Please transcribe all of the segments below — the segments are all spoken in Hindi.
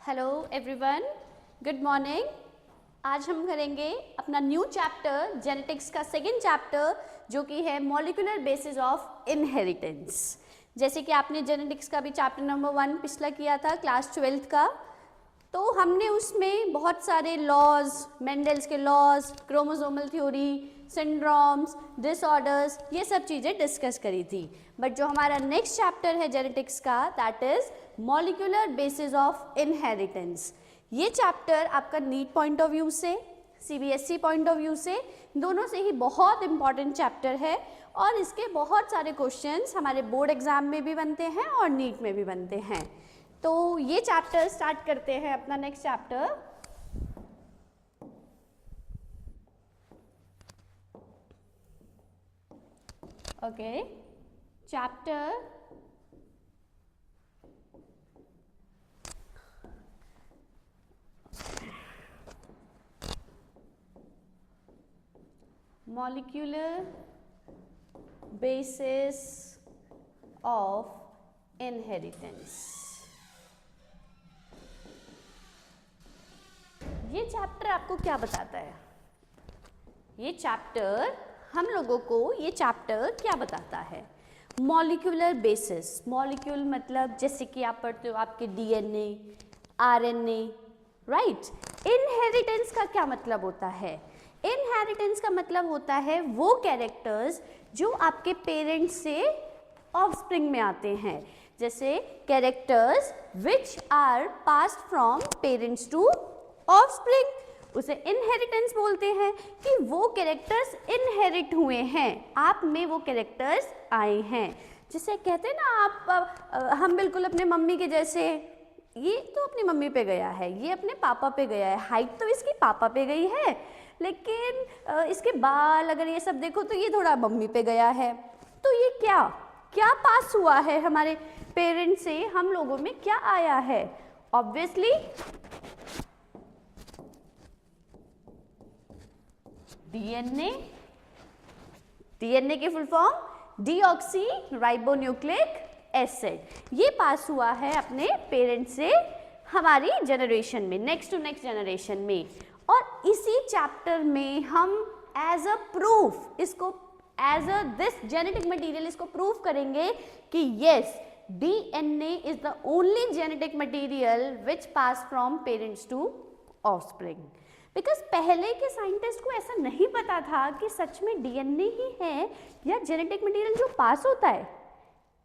Hello everyone, good morning. आज हम करेंगे अपना न्यू चैप्टर जेनेटिक्स का सेकेंड चैप्टर, जो कि है मॉलिक्यूलर बेसिस ऑफ इनहेरिटेंस। जैसे कि आपने जेनेटिक्स का भी चैप्टर नंबर 1 पिछला किया था क्लास 12th का, तो हमने उसमें बहुत सारे लॉज, मेंडल्स के laws, chromosomal theory, syndromes, disorders, ये सब चीज़ें डिस्कस करी थी। बट जो हमारा नेक्स्ट चैप्टर है जेनेटिक्स का, that is molecular basis of inheritance. ये चैप्टर आपका नीट पॉइंट ऑफ व्यू से, सीबीएसई पॉइंट ऑफ व्यू से, दोनों से ही बहुत इंपॉर्टेंट चैप्टर है और इसके बहुत सारे क्वेश्चंस हमारे बोर्ड एग्जाम में भी बनते हैं और नीट में भी बनते हैं। तो ये चैप्टर स्टार्ट करते हैं अपना next chapter. Okay, chapter molecular basis of inheritance. ये चैप्टर आपको क्या बताता है? ये चैप्टर हम लोगों को ये चैप्टर क्या बताता है? Molecular basis. मॉलिक्यूल मतलब जैसे कि आप पढ़ते हो आपके डीएनए, आरएनए, राइट। इनहेरिटेंस का क्या मतलब होता है? इनहेरिटेंस का मतलब होता है वो कैरेक्टर्स जो आपके पेरेंट्स से ऑफस्प्रिंग में आते हैं। जैसे characters which are passed from parents to offspring, उसे इनहेरिटेंस बोलते हैं कि वो कैरेक्टर्स इनहेरिट हुए हैं, आप में वो कैरेक्टर्स आए हैं। जिसे कहते हैं ना आप हम बिल्कुल अपने मम्मी के जैसे, ये तो अपनी मम्मी पे गया है, ये अपने पापा पे गया है, हाइट तो इसकी पापा पे गई है, लेकिन इसके बाल अगर ये सब देखो तो ये थोड़ा मम्मी पे गया है। तो ये क्या क्या पास हुआ है हमारे पेरेंट्स से, हम लोगों में क्या आया है? Obviously DNA. डीएनए की full form deoxy ribonucleic acid. ये पास हुआ है अपने पेरेंट्स से हमारी जनरेशन में, नेक्स्ट टू नेक्स्ट जनरेशन में। और इसी चैप्टर में हम एज अ प्रूफ इसको, as a this genetic material, इसको प्रूफ करेंगे कि yes, DNA is the only genetic material which pass from parents to offspring. Because पहले के साइंटिस्ट को ऐसा नहीं पता था कि सच में डीएनए ही है या जेनेटिक मटेरियल जो पास होता है।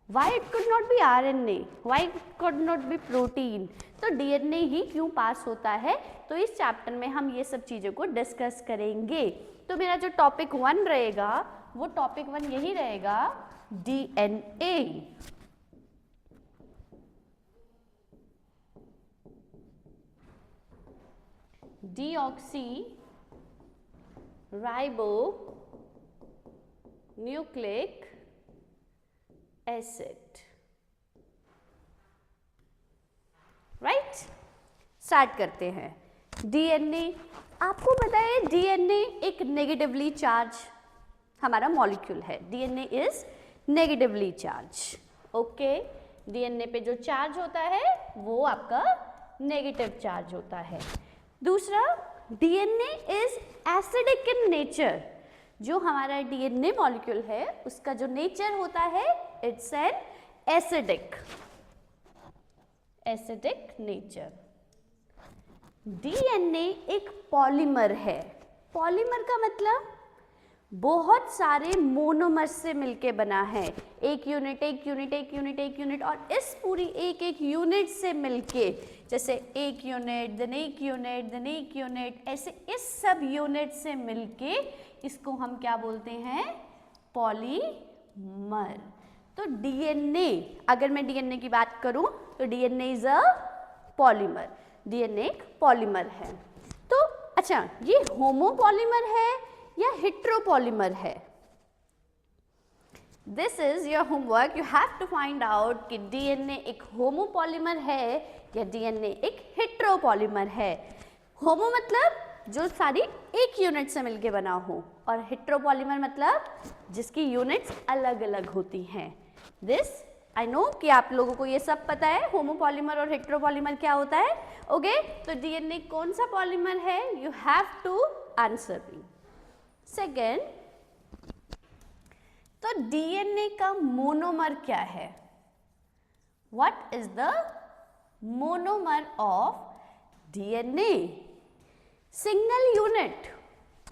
Why it could not be RNA? Why it could not be protein? तो डीएनए ही क्यों पास होता है? तो इस चैप्टर में हम ये सब चीज़ों को डिस्कस करेंगे। तो मेरा जो टॉपिक 1 रहेगा वो टॉपिक 1 यही रहेगा, DNA. Deoxy ribo nucleic acid, right. Start करते हैं। डीएनए, आपको पता है डीएनए एक नेगेटिवली चार्ज हमारा मॉलिक्यूल है। DNA is negatively charge. Okay, DNA पे जो चार्ज होता है वो आपका नेगेटिव चार्ज होता है। दूसरा, DNA is acidic in nature. जो हमारा डीएनए मॉलिक्यूल है उसका जो नेचर होता है, it's an acidic nature. DNA एक पॉलीमर है। पॉलीमर का मतलब बहुत सारे मोनोमर से मिलके बना है। एक यूनिट, एक यूनिट, एक यूनिट, एक यूनिट, और इस पूरी एक एक यूनिट से मिलके, जैसे एक यूनिट, देन एक यूनिट, देन एक यूनिट, ऐसे इस सब यूनिट से मिलके इसको हम क्या बोलते हैं? पॉलीमर। तो डीएनए, अगर मैं डीएनए की बात करूं तो DNA is a polymer. DNA एक पॉलीमर है। तो अच्छा, ये होमोपॉलीमर है या हेट्रोपॉलीमर है? This is your homework. You have to find out कि डीएनए एक होमोपॉलीमर है या डीएनए एक हेट्रोपॉलीमर है। होमो मतलब जो सारी एक यूनिट से मिलके बना हो, और हेट्रोपॉलीमर मतलब जिसकी यूनिट्स अलग अलग होती हैं। दिस आई नो कि आप लोगों को ये सब पता है, होमोपॉलीमर और हेटेरोपॉलीमर क्या होता है। ओके, तो डीएनए कौन सा पॉलीमर है, you have to answer me. Second, तो डीएनए का मोनोमर क्या है, what is the monomer of DNA. Single unit,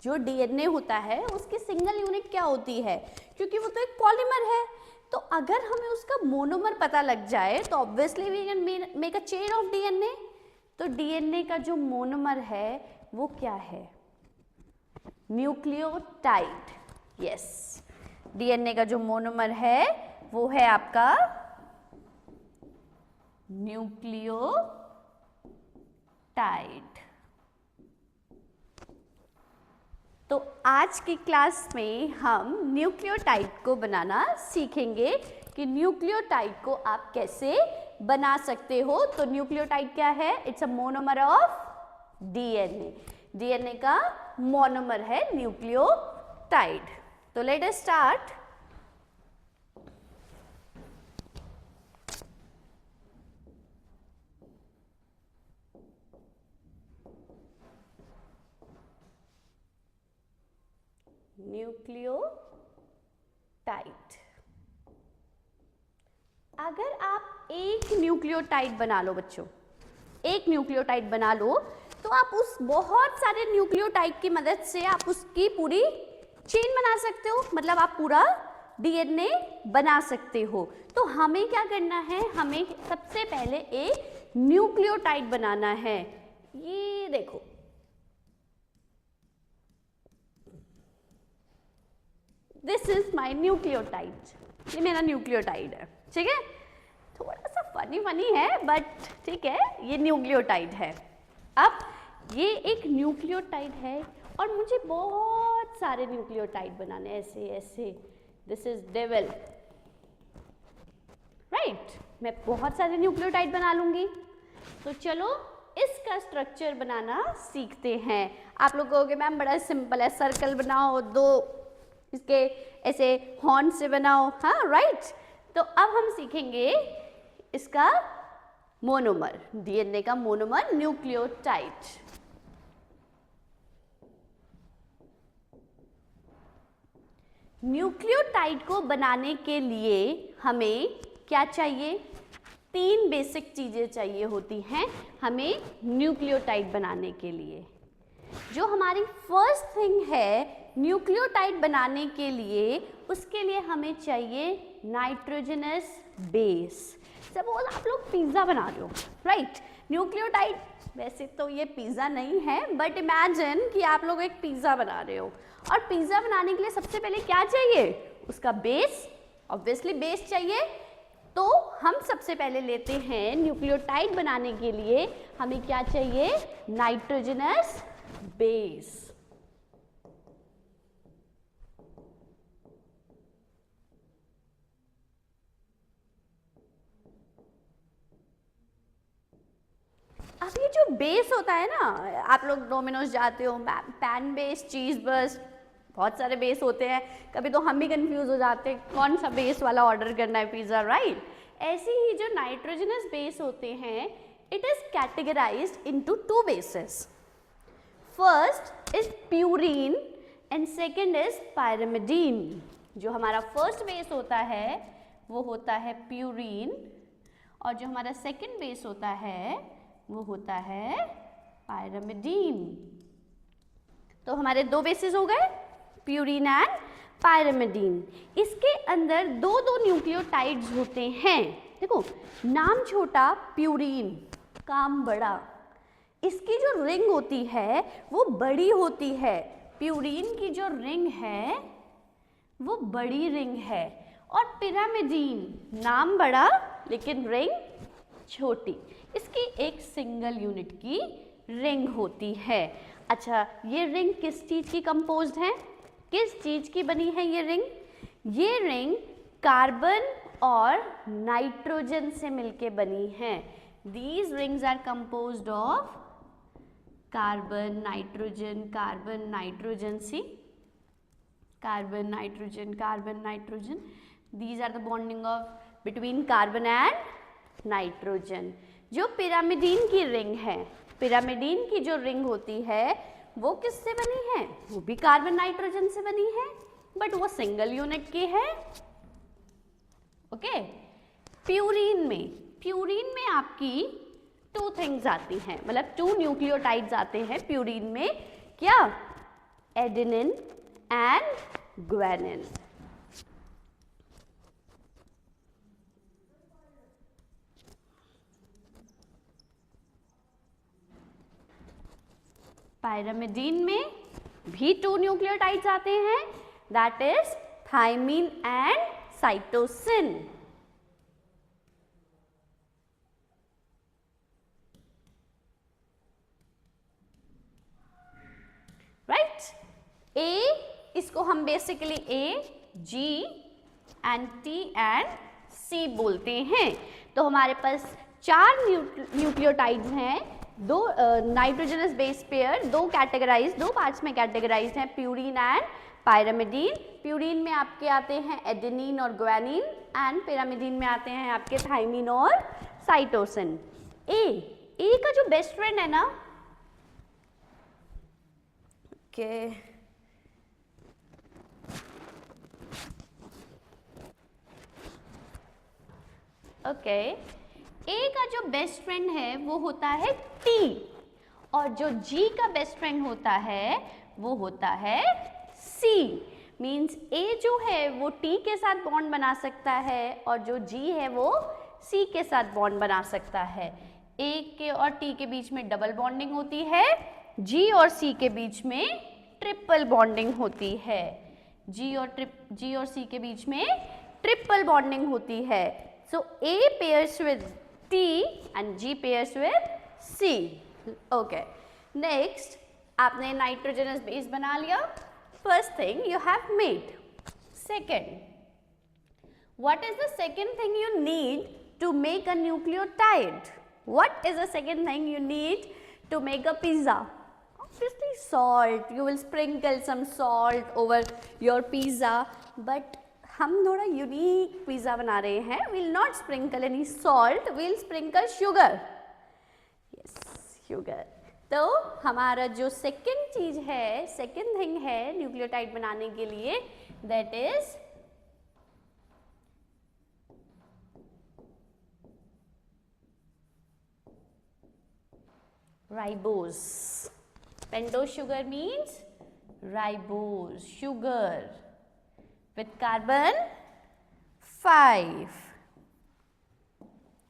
जो डीएनए होता है उसकी सिंगल यूनिट क्या होती है, क्योंकि वो तो एक पॉलीमर है, तो अगर हमें उसका मोनोमर पता लग जाए तो obviously we can make a chain of DNA. तो डीएनए का जो मोनोमर है वो क्या है, न्यूक्लियोटाइड। यस, डीएनए का जो मोनोमर है वो है आपका न्यूक्लियोटाइड। तो आज की क्लास में हम न्यूक्लियोटाइड को बनाना सीखेंगे कि न्यूक्लियोटाइड को आप कैसे बना सकते हो। तो न्यूक्लियोटाइड क्या है, it's a monomer of DNA. DNA का मोनोमर है न्यूक्लियोटाइड। तो लेट अस स्टार्ट। न्यूक्लियोटाइड, अगर आप एक न्यूक्लियोटाइड बना लो बच्चों, एक न्यूक्लियोटाइड बना लो, तो आप उस बहुत सारे न्यूक्लियोटाइड की मदद से आप उसकी पूरी चेन बना सकते हो, मतलब आप पूरा डीएनए बना सकते हो। तो हमें क्या करना है, हमें सबसे पहले एक न्यूक्लियोटाइड बनाना है। ये देखो, दिस इज माई न्यूक्लियोटाइड, ये मेरा न्यूक्लियोटाइड है, ठीक है। थोड़ा सा फनी फनी है बट ठीक है, ये न्यूक्लियोटाइड है। अब ये एक न्यूक्लियोटाइड है और मुझे बहुत सारे न्यूक्लियोटाइड बनाने, ऐसे ऐसे, दिस इज डेविल, राइट। मैं बहुत सारे न्यूक्लियोटाइड बना लूंगी। तो चलो इसका स्ट्रक्चर बनाना सीखते हैं। आप लोग कहोगे मैम बड़ा सिंपल है, सर्कल बनाओ, दो इसके ऐसे हॉर्न से बनाओ, हाँ राइट। तो अब हम सीखेंगे इसका मोनोमर, डीएनए का मोनोमर न्यूक्लियोटाइड। न्यूक्लियोटाइड को बनाने के लिए हमें क्या चाहिए, तीन बेसिक चीजें चाहिए होती हैं हमें न्यूक्लियोटाइड बनाने के लिए। जो हमारी फर्स्ट थिंग है न्यूक्लियोटाइड बनाने के लिए, उसके लिए हमें चाहिए नाइट्रोजनस बेस। सपोज आप लोग पिज्ज़ा बना रहे हो, राइट। न्यूक्लियोटाइड, वैसे तो ये पिज़्ज़ा नहीं है बट इमेजिन कि आप लोग एक पिज़्ज़ा बना रहे हो, और पिज़्ज़ा बनाने के लिए सबसे पहले क्या चाहिए, उसका बेस, ऑब्वियसली बेस चाहिए। तो हम सबसे पहले लेते हैं न्यूक्लियोटाइड बनाने के लिए हमें क्या चाहिए, नाइट्रोजनस बेस। अब ये जो बेस होता है ना, आप लोग डोमिनोज जाते हो, पैन बेस, चीज बस, बहुत सारे बेस होते हैं, कभी तो हम भी कंफ्यूज हो जाते हैं कौन सा बेस वाला ऑर्डर करना है पिज्ज़ा, राइट। ऐसे ही जो नाइट्रोजनस बेस होते हैं, it is categorised into two bases. First is purine and second is pyrimidine. जो हमारा फर्स्ट बेस होता है वो होता है प्यूरीन, और जो हमारा सेकेंड बेस होता है वो होता है पायरिमिडीन। तो हमारे दो बेसिस हो गए, प्यूरीन एंड पायरिमिडीन। इसके अंदर दो दो न्यूक्लियोटाइड्स होते हैं। देखो, नाम छोटा प्यूरीन, काम बड़ा। इसकी जो रिंग होती है वो बड़ी होती है, प्यूरीन की जो रिंग है वो बड़ी रिंग है। और पिरामिडीन, नाम बड़ा लेकिन रिंग छोटी, इसकी एक सिंगल यूनिट की रिंग होती है। अच्छा, ये रिंग किस चीज की कंपोज्ड है, किस चीज की बनी है ये रिंग? ये रिंग कार्बन और नाइट्रोजन से मिलके बनी है। These rings are composed of carbon nitrogen, carbon nitrogen, C carbon nitrogen, carbon nitrogen. These are the bonding of between carbon and nitrogen. जो पिरामिडीन की रिंग है, पिरामिडीन की जो रिंग होती है वो किससे बनी है? वो भी कार्बन नाइट्रोजन से बनी है, बट वो सिंगल यूनिट की है। ओके। प्यूरीन में आपकी 2 थिंग्स आती हैं, मतलब 2 न्यूक्लियोटाइड्स आते हैं प्यूरीन में। क्या? Adenine and guanine. पायरामिडीन में भी 2 न्यूक्लियोटाइड्स आते हैं, that is thymine and cytosine. Right? A, इसको हम basically A, G and T and C बोलते हैं। तो हमारे पास 4 न्यूक्लियोटाइड्स हैं, 2 नाइट्रोजनस बेस पेयर, 2 पार्ट्स में कैटेगराइज हैं, प्यूरीन एंड पायरामिडीन। प्यूरीन में आपके आते हैं एडेनिन और ग्वानिन, एंड पिरामिडीन में आते हैं आपके थायमीन और साइटोसिन। ए का जो बेस्ट फ्रेंड है ना, ओके, ए का जो बेस्ट फ्रेंड है वो होता है टी, और जो जी का बेस्ट फ्रेंड होता है वो होता है सी। मीन्स ए जो है वो टी के साथ बॉन्ड बना सकता है, और जो जी है वो सी के साथ बॉन्ड बना सकता है। ए के और टी के बीच में डबल बॉन्डिंग होती है, जी और सी के बीच में ट्रिपल बॉन्डिंग होती है। जी और सी के बीच में ट्रिपल बॉन्डिंग होती है। सो A pairs with T and G pairs with C. Okay. Next, आपने नाइट्रोजनस बेस बना लिया. First thing you have made. Second, what is the second thing you need to make a nucleotide? What is the second thing you need to make a pizza? Obviously salt. You will sprinkle some salt over your pizza, but हम थोड़ा यूनिक पिज़्ज़ा बना रहे हैं. We'll not sprinkle any salt, we'll sprinkle sugar. Yes, sugar. तो हमारा जो सेकेंड चीज है, सेकेंड थिंग है न्यूक्लियोटाइड बनाने के लिए, that is ribose. Pentose sugar means ribose sugar with carbon 5.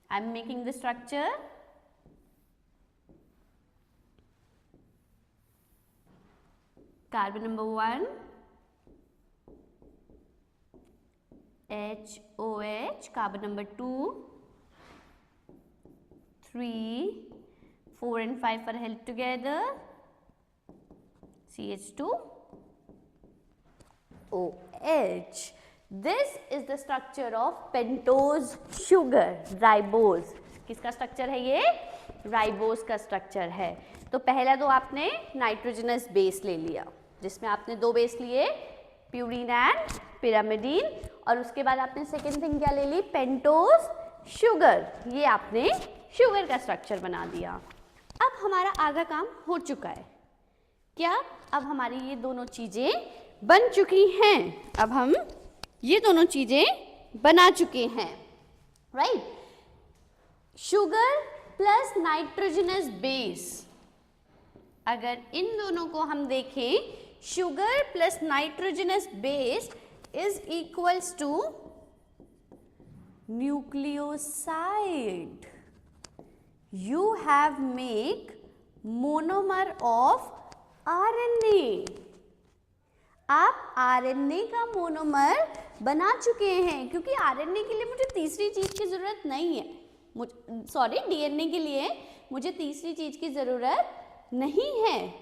I am making the structure. Carbon number 1, HOH, carbon number 2, 3, 4 and 5 are held together, CH2, OH. This is the structure of pentose sugar, ribose. किसका स्ट्रक्चर है ये? राइबोस का स्ट्रक्चर है. तो पहला तो आपने नाइट्रोजनस बेस ले लिया, जिसमें आपने 2 बेस लिए, प्यूरीन एंड पिरामिडीन, और उसके बाद आपने सेकेंड थिंग क्या ले ली? Pentose sugar. ये आपने शुगर का स्ट्रक्चर बना दिया. अब हमारा आधा काम हो चुका है. क्या? अब हमारी ये दोनों चीजें बन चुकी हैं. अब हम ये दोनों चीजें बना चुके हैं, right? Sugar plus nitrogenous base, अगर इन दोनों को हम देखें, sugar plus nitrogenous base is equals to nucleoside. You have make monomer of RNA. आप RNA का मोनोमर बना चुके हैं, क्योंकि RNA के लिए मुझे तीसरी चीज की जरूरत नहीं है. DNA के लिए मुझे तीसरी चीज की जरूरत नहीं है.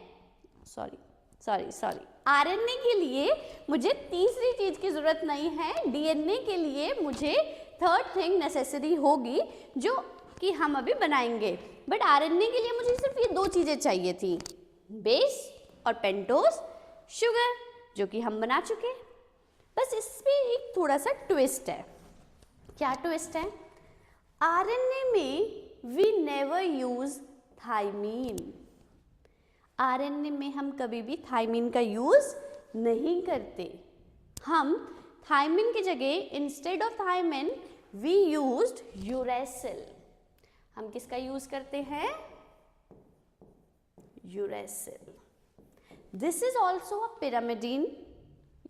RNA के लिए मुझे तीसरी चीज की जरूरत नहीं है. DNA के लिए मुझे थर्ड थिंग नेसेसरी होगी, जो कि हम अभी बनाएंगे. बट RNA के लिए मुझे सिर्फ ये 2 चीजें चाहिए थी, बेस और पेंटोज शुगर, जो कि हम बना चुके. बस इसमें एक थोड़ा सा ट्विस्ट है. क्या ट्विस्ट है? आरएनए में we never use thymine. RNA में हम कभी भी थाइमीन का यूज नहीं करते। हम थाइमीन की जगह instead of thymine we used uracil. हम किसका यूज करते हैं? Uracil. This is also a pyrimidine.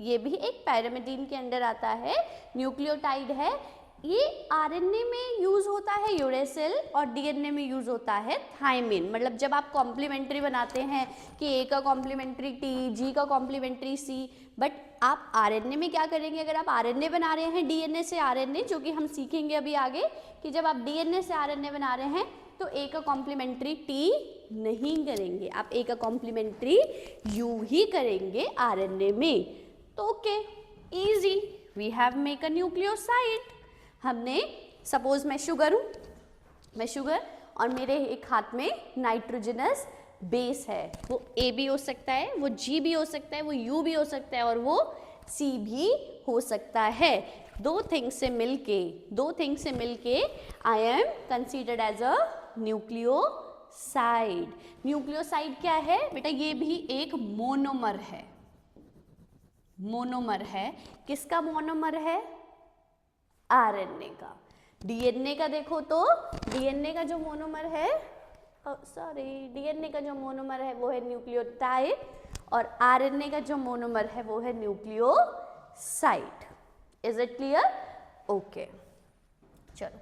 ये भी एक पिरामिडीन के अंडर आता है, न्यूक्लियोटाइड है। ये आरएनए में यूज होता है यूरेसिल और डीएनए में यूज होता है थाइमीन। मतलब जब आप कॉम्प्लीमेंट्री बनाते हैं कि ए का कॉम्प्लीमेंट्री टी, जी का कॉम्प्लीमेंट्री सी, बट आप आरएनए में क्या करेंगे? अगर आप आरएनए बना रहे हैं डीएनए से आरएनए, जो कि हम सीखेंगे अभी आगे कि जब आप डीएनए से आरएनए बना रहे हैं तो ए का कॉम्प्लीमेंट्री टी नहीं करेंगे, आप ए का कॉम्प्लीमेंट्री यू ही करेंगे आरएनए में। तो okay, easy, we have make a nucleoside. हमने, सपोज मैं शुगर हूँ, मैं शुगर और मेरे एक हाथ में नाइट्रोजनस बेस है। वो ए भी हो सकता है, वो जी भी हो सकता है, वो यू भी हो सकता है और वो सी भी हो सकता है। दो थिंग्स से मिलके I am considered as a nucleoside. Nucleoside क्या है बेटा? ये भी एक मोनोमर है। मोनोमर है, किसका मोनोमर है? आरएनए का। डीएनए का देखो तो डीएनए का जो मोनोमर है, डीएनए का जो मोनोमर है वो है न्यूक्लियोटाइड और आरएनए का जो मोनोमर है वो है nucleoside. Is it clear? Okay, चलो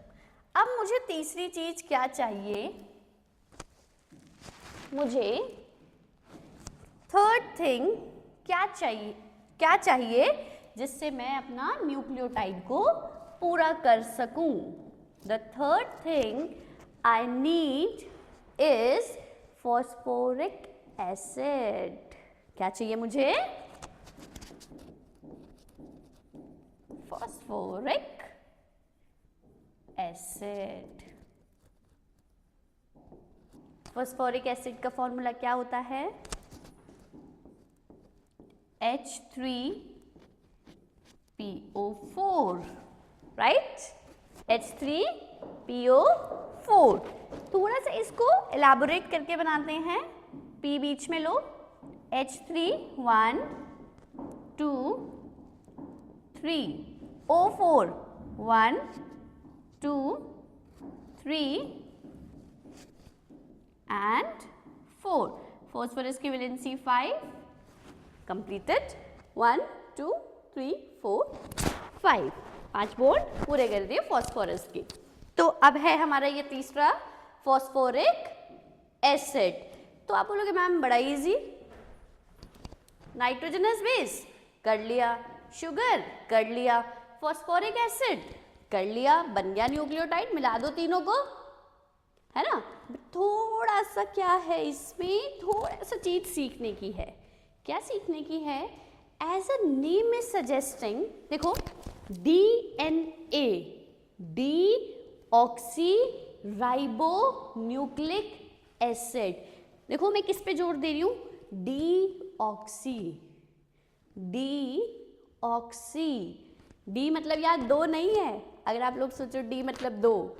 अब मुझे तीसरी चीज क्या चाहिए? मुझे थर्ड थिंग क्या चाहिए जिससे मैं अपना न्यूक्लियोटाइड को पूरा कर सकूं? The third thing I need is phosphoric acid. क्या चाहिए मुझे? Phosphoric acid. फॉस्फोरिक एसिड का फॉर्मूला क्या होता है? H3PO4, right? H3PO4। थोड़ा सा इसको एलैबोरेट करके बनाते हैं। P बीच में लो, H3 1 2 3, O4 1 2 3 and 4। phosphorus की वैलेंसी 5, completed। 1 2 3 4 5, 5 बॉन्ड पूरे कर दिए फॉस्फोरस की। तो अब है हमारा ये तीसरा फॉस्फोरिक एसिड। तो आप बोलोगे मैम बड़ा इजी, नाइट्रोजनस बेस कर लिया, शुगर कर लिया, फॉस्फोरिक एसिड कर लिया, बन गया न्यूक्लियोटाइड, मिला दो तीनों को, है ना? थोड़ा सा क्या है इसमें, थोड़ा सा चीज सीखने की है। क्या सीखने की है? As a name is suggesting, देखो DNA, deoxyribonucleic acid. देखो मैं किस पे जोर दे रही हूँ? D oxy. डी मतलब यार दो नहीं है, अगर आप लोग सोचो डी मतलब दो,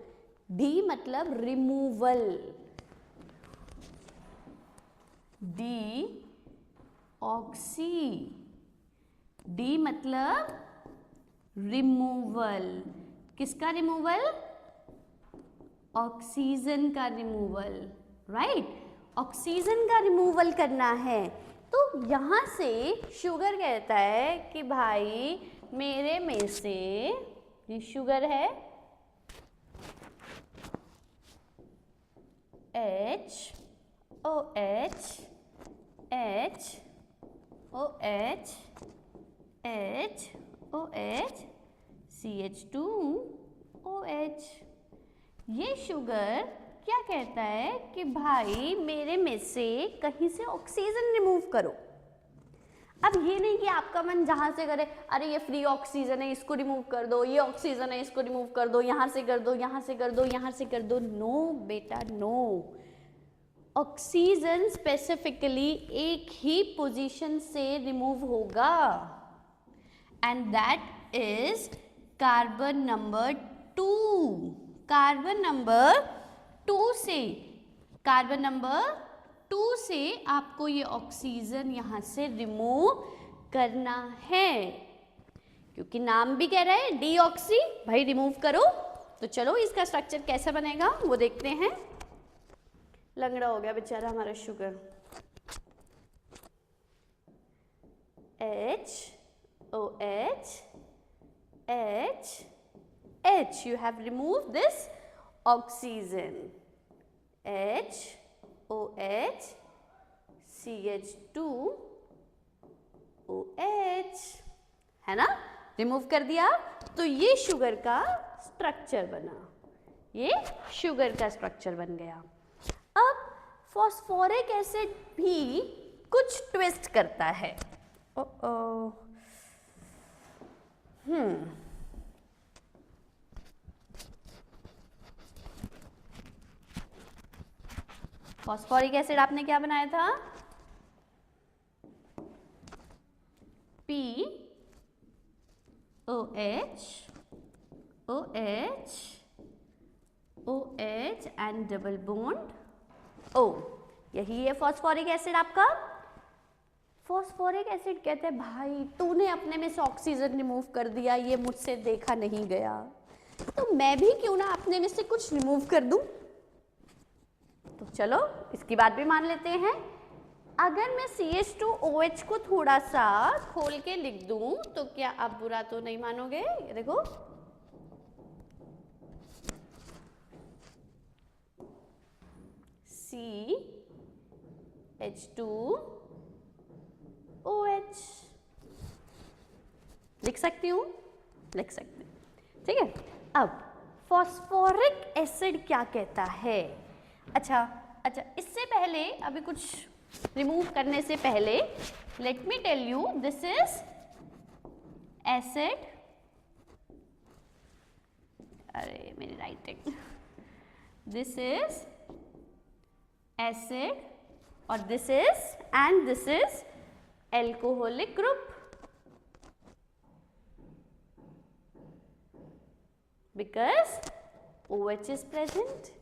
डी मतलब रिमूवल। डी ऑक्सी, डी मतलब रिमूवल। किसका रिमूवल? ऑक्सीजन का रिमूवल, राइट? ऑक्सीजन का रिमूवल करना है। तो यहां से शुगर कहता है कि भाई मेरे में से, ये शुगर है HOH CH2OH। ये शुगर क्या कहता है कि भाई मेरे में से कहीं से ऑक्सीजन रिमूव करो। अब ये नहीं कि आपका मन जहां से करे, अरे ये फ्री ऑक्सीजन है इसको रिमूव कर दो, ये ऑक्सीजन है इसको रिमूव कर दो, यहां से कर दो, यहां से कर दो, यहां से कर दो। नो बेटा नो, ऑक्सीजन स्पेसिफिकली एक ही पोजीशन से रिमूव होगा, and that is carbon number 2, carbon number 2 से, कार्बन नंबर 2 से आपको ये ऑक्सीजन यहाँ से रिमूव करना है, क्योंकि नाम भी कह रहा है डीऑक्सी, भाई रिमूव करो। तो चलो इसका स्ट्रक्चर कैसा बनेगा वो देखते हैं। लंगड़ा हो गया बेचारा हमारा sugar. HOH H H, you have removed this oxygen, HOH CH2OH, है ना, रिमूव कर दिया। तो ये शुगर का स्ट्रक्चर बना, ये शुगर का स्ट्रक्चर बन गया। अब फॉस्फोरिक एसिड भी कुछ ट्विस्ट करता है। फॉस्फोरिक एसिड आपने क्या बनाया था? OH and double bond O, यही है फॉस्फोरिक एसिड आपका। फॉस्फोरिक एसिड कहते हैं भाई तूने अपने में से ऑक्सीजन रिमूव कर दिया, ये मुझसे देखा नहीं गया, तो मैं भी क्यों ना अपने में से कुछ रिमूव कर दूं। तो चलो इसकी बात भी मान लेते हैं। अगर मैं CH2OH को थोड़ा सा खोल के लिख दूं तो क्या आप बुरा तो नहीं मानोगे? ये देखो, CH2OH लिख सकती हूँ, लिख सकते हैं, ठीक है। अब फॉस्फोरिक एसिड क्या कहता है? अच्छा, इससे पहले अभी कुछ रिमूव करने से पहले let me tell you, this is acid, अरे मेरी राइटिंग, दिस इज एसिड और this is alcoholic group, because OH is present.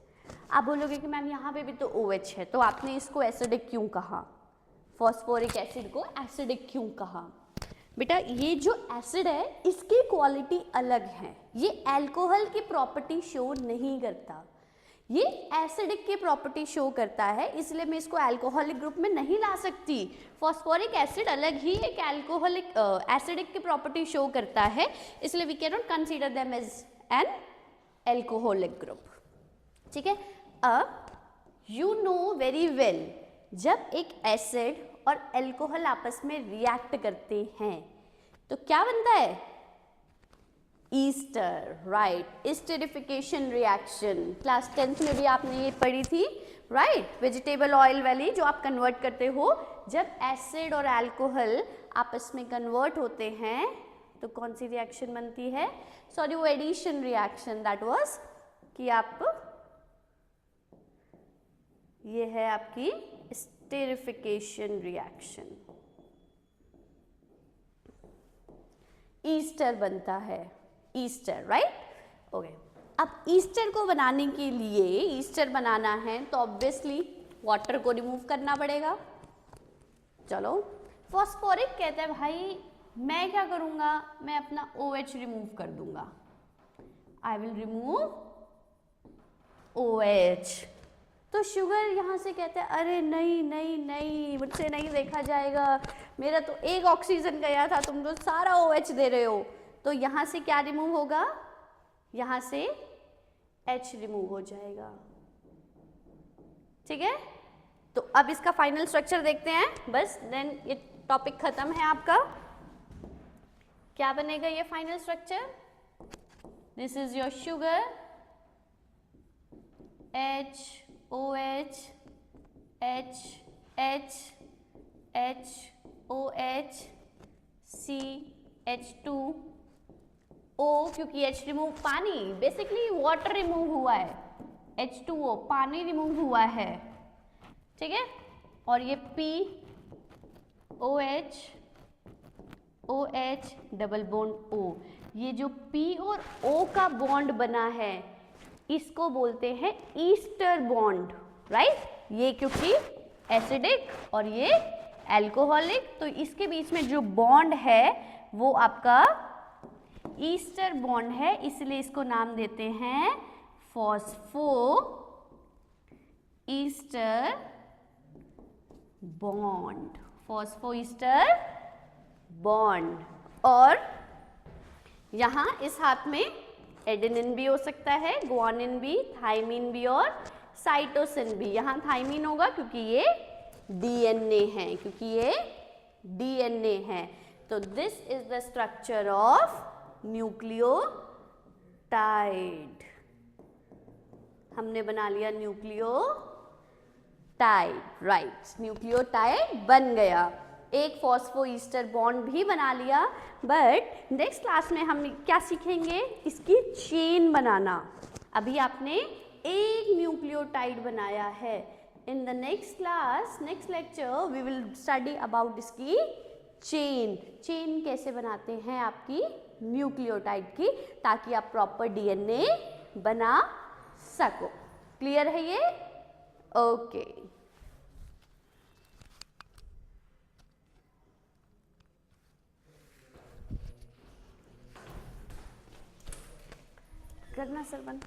आप बोलोगे कि मैम यहाँ पे भी तो OH है, तो आपने इसको एसिडिक क्यों कहा? फॉस्फोरिक एसिड को एसिडिक क्यों कहा? बेटा ये जो एसिड है इसकी क्वालिटी अलग है, ये अल्कोहल की प्रॉपर्टी शो नहीं करता, ये एसिडिक की प्रॉपर्टी शो करता है, इसलिए मैं इसको अल्कोहलिक ग्रुप में नहीं ला सकती। फॉस्फोरिक एसिड अलग ही एक अल्कोहलिक एसिडिक की प्रॉपर्टी शो करता है, इसलिए we can not consider them as an alcoholic group, ठीक है। अब यू नो वेरी वेल, जब एक एसिड और अल्कोहल आपस में रिएक्ट करते हैं तो क्या बनता है? Easter, right, esterification reaction. Class 10th में भी आपने ये पढ़ी थी, राइट, वेजिटेबल ऑयल वाली, जो आप कन्वर्ट करते हो। जब एसिड और अल्कोहल आपस में कन्वर्ट होते हैं तो कौन सी रिएक्शन बनती है? सॉरी, वो एडिशन रिएक्शन, दैट वाज कि आप, ये है आपकी एस्टरिफिकेशन रिएक्शन, ईस्टर बनता है, ईस्टर, राइट, ओके। अब ईस्टर को बनाने के लिए, ईस्टर बनाना है तो ऑब्वियसली वाटर को रिमूव करना पड़ेगा। चलो, फॉस्फोरिक कहता है भाई मैं क्या करूँगा, मैं अपना OH रिमूव कर दूंगा, आई विल रिमूव OH। तो शुगर यहाँ से कहते हैं अरे नहीं नहीं नहीं, मुझसे नहीं देखा जाएगा, मेरा तो एक ऑक्सीजन गया था, तुम तो सारा OH दे रहे हो। तो यहाँ से क्या रिमूव होगा? यहाँ से H रिमूव हो जाएगा, ठीक है। तो अब इसका फाइनल स्ट्रक्चर देखते हैं, बस देन ये टॉपिक खत्म है आपका। क्या बनेगा ये final structure? This is your sugar, HOH H H H OH CH2O, क्योंकि H रिमूव पानी, बेसिकली वाटर रिमूव हुआ है, H2O पानी रिमूव हुआ है, ठीक है। और ये POH OH double bond O, ये जो P और O का बॉन्ड बना है इसको बोलते हैं ईस्टर बॉन्ड, राइट। ये क्योंकि एसिडिक और ये एल्कोहलिक, तो इसके बीच में जो बॉन्ड है वो आपका ईस्टर बॉन्ड है, इसलिए इसको नाम देते हैं phospho ester bond, phospho ester bond. और यहाँ इस हाथ में एडेनिन भी हो सकता है, गुआनिन भी, थाइमिन भी और साइटोसिन भी। यहाँ थाइमिन होगा क्योंकि ये डीएनए है, क्योंकि ये डीएनए है। तो this is the structure of nucleotide. हमने बना लिया न्यूक्लियोटाइड, राइट। न्यूक्लियोटाइड बन गया, एक फॉस्फोईस्टर बॉन्ड भी बना लिया। बट नेक्स्ट क्लास में हम क्या सीखेंगे, इसकी चेन बनाना। अभी आपने एक न्यूक्लियोटाइड बनाया है। In the next class, next lecture we will study about इसकी चेन। चेन कैसे बनाते हैं आपकी न्यूक्लियोटाइड की, ताकि आप प्रॉपर डीएनए बना सको। क्लियर है ये? ओके। करना सर बंद।